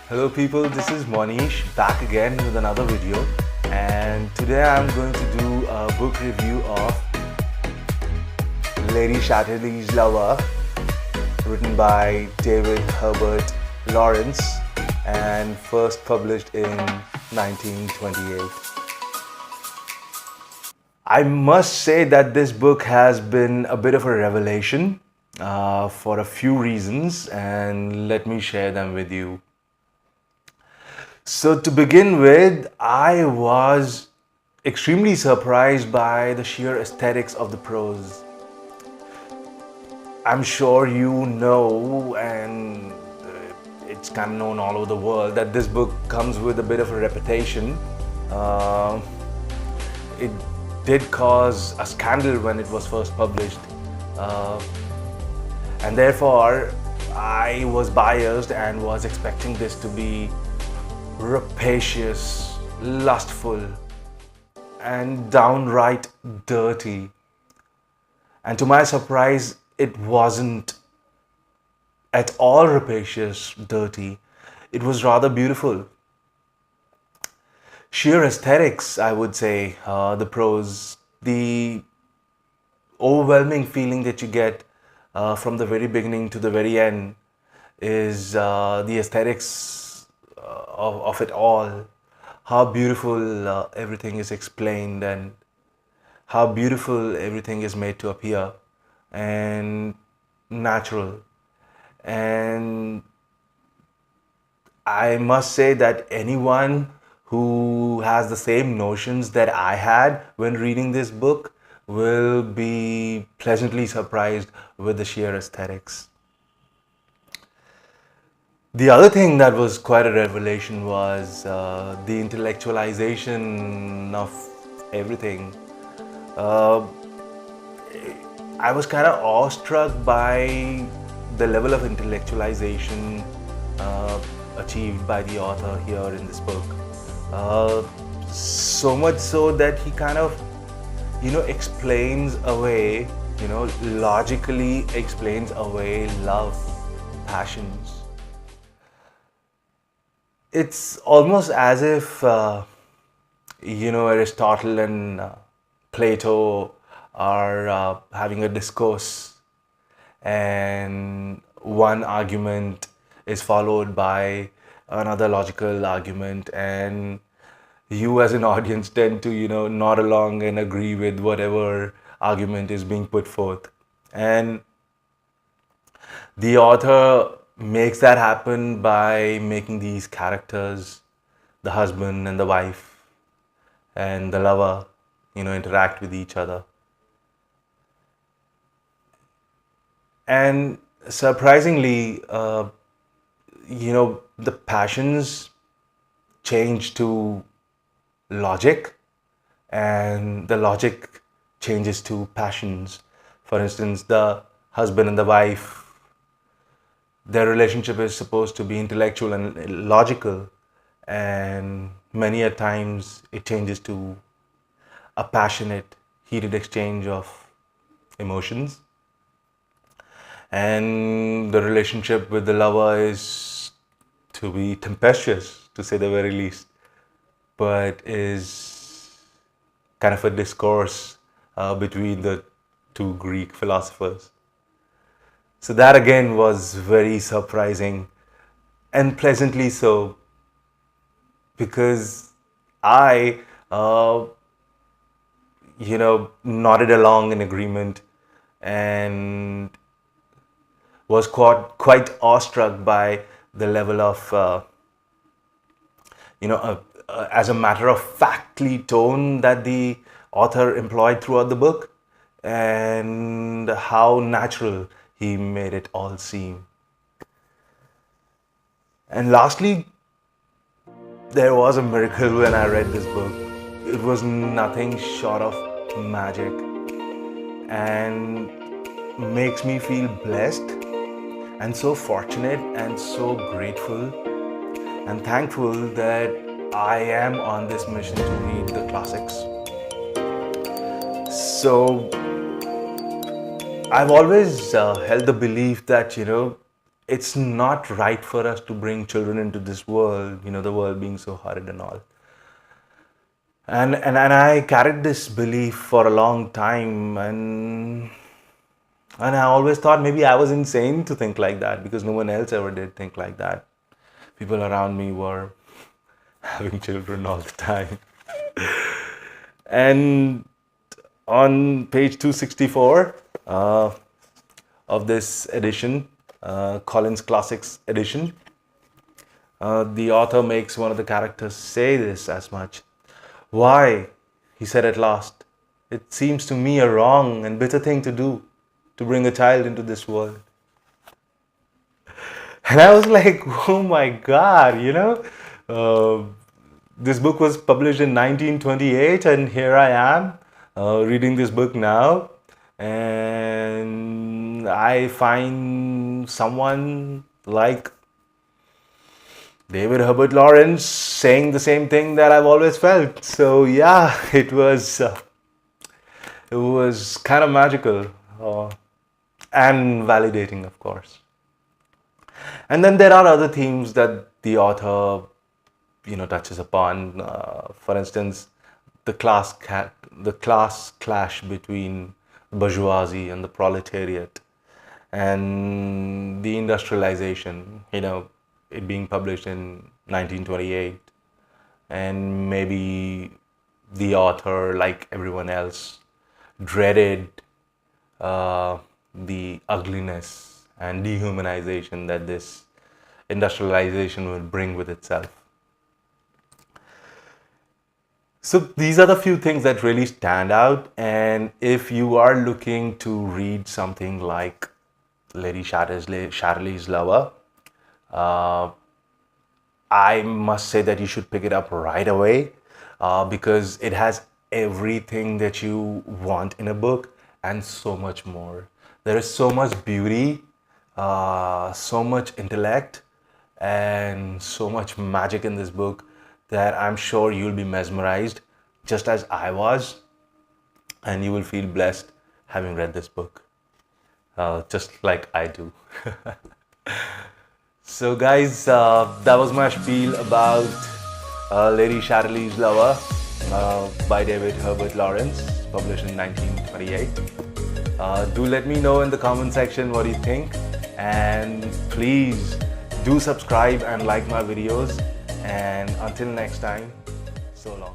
Hello people, this is Monish back again with another video, and today I'm going to do a book review of Lady Chatterley's Lover, written by David Herbert Lawrence and first published in 1928. I must say that this book has been a bit of a revelation for a few reasons, and let me share them with you. So to begin with, I was extremely surprised by the sheer aesthetics of the prose. I'm sure you know, and it's kind of known all over the world, that this book comes with a bit of a reputation. It did cause a scandal when it was first published, and therefore I was biased and was expecting this to be rapacious, lustful, and downright dirty. And to my surprise, it wasn't at all rapacious, dirty. It was rather beautiful. Sheer aesthetics, I would say, the prose, the overwhelming feeling that you get from the very beginning to the very end is the aesthetics of it all. How beautiful everything is explained, and how beautiful everything is made to appear, and natural. And I must say that anyone who has the same notions that I had when reading this book will be pleasantly surprised with the sheer aesthetics. The other thing that was quite a revelation was the intellectualization of everything. I was kind of awestruck by the level of intellectualization achieved by the author here in this book. So much so that he kind of, explains away, logically explains away love, passions. It's almost as if, Aristotle and Plato are having a discourse, and one argument is followed by another logical argument, and you as an audience tend to, nod along and agree with whatever argument is being put forth. And the author makes that happen by making these characters, the husband and the wife and the lover, interact with each other. And surprisingly, the passions change to logic, and the logic changes to passions. For instance, the husband and the wife, their relationship is supposed to be intellectual and logical, and many a times it changes to a passionate, heated exchange of emotions. And the relationship with the lover is to be tempestuous, to say the very least, but is kind of a discourse between the two Greek philosophers. So that again was very surprising, and pleasantly so, because I, nodded along in agreement and was quite awestruck by the level of, as a matter of factly tone that the author employed throughout the book, and how natural he made it all seem. And lastly, there was a miracle when I read this book. It was nothing short of magic, and makes me feel blessed and so fortunate and so grateful and thankful that I am on this mission to read the classics. So I've always held the belief that, it's not right for us to bring children into this world, the world being so horrid and all. And I carried this belief for a long time, and I always thought maybe I was insane to think like that, because no one else ever did think like that. People around me were having children all the time. And on page 264 of this edition, Collins Classics edition, the author makes one of the characters say this as much. "Why," he said at last, "it seems to me a wrong and bitter thing to do, to bring a child into this world." And I was like, oh my God, this book was published in 1928, and here I am reading this book now, and I find someone like David Herbert Lawrence saying the same thing that I've always felt. So yeah, it was kind of magical and validating, of course. And then there are other themes that the author, touches upon. For instance, the class clash between bourgeoisie and the proletariat, and the industrialization. It being published in 1928, and maybe the author, like everyone else, dreaded the ugliness and dehumanization that this industrialization would bring with itself. So these are the few things that really stand out, and if you are looking to read something like Lady Chatterley's Lover, I must say that you should pick it up right away, because it has everything that you want in a book and so much more. There is so much beauty, so much intellect, and so much magic in this book that I'm sure you'll be mesmerized, just as I was, and you will feel blessed having read this book, just like I do. So guys, that was my spiel about Lady Chatterley's Lover by David Herbert Lawrence, published in 1928. Do let me know in the comment section what you think, and please do subscribe and like my videos, and until next time, so long.